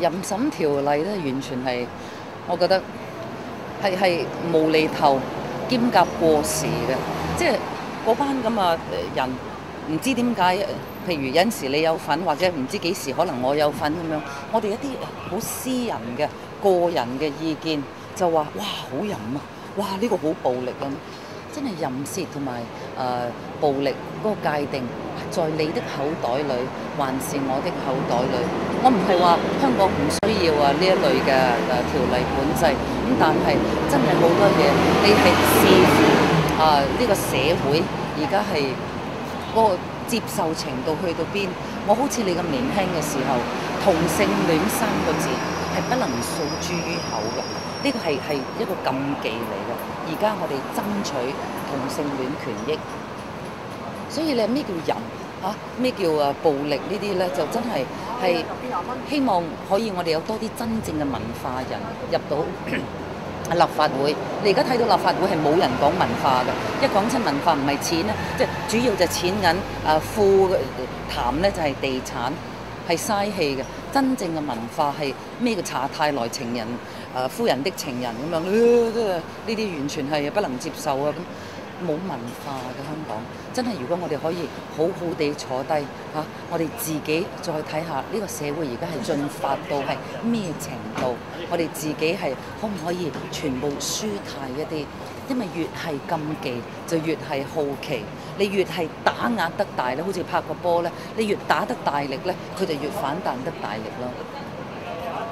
淫審條例咧，完全係我覺得係無厘頭兼夾過時嘅，即係嗰班咁啊人唔知點解，譬如有陣時你有份，或者唔知幾時可能我有份咁樣，我哋一啲好私人嘅個人嘅意見就話哇好淫啊，哇呢個好暴力啊！真係淫褻同埋暴力嗰個界定，在你的口袋裏，還是我的口袋裏？我唔係話香港唔需要呢一類嘅條例管制，咁但係真係好多嘢，你係視乎呢個社會而家係嗰個接受程度去到邊。我好似你咁年輕嘅時候，同性戀3個字係不能訴諸於口嘅。呢個係一個禁忌嚟嘅，而家我哋爭取同性戀權益，所以你咩叫淫咩叫暴力呢啲呢？就真係希望可以我哋有多啲真正嘅文化人入到立法會。你而家睇到立法會係冇人講文化嘅，一講親文化唔係錢咧，即係主要就係錢銀富談呢就係地產。係嘥氣嘅，真正嘅文化係咩叫查泰萊情人夫人的情人咁樣，呢啲完全係不能接受啊！咁冇文化嘅香港，真係如果我哋可以好好地坐低我哋自己再睇下呢個社會而家係進發到係咩程度，我哋自己係可唔可以全部舒泰一啲？因為越係禁忌，就越係好奇。你越係打壓得大咧，好似拍個波咧，你越打得大力咧，佢就越反彈得大力咯。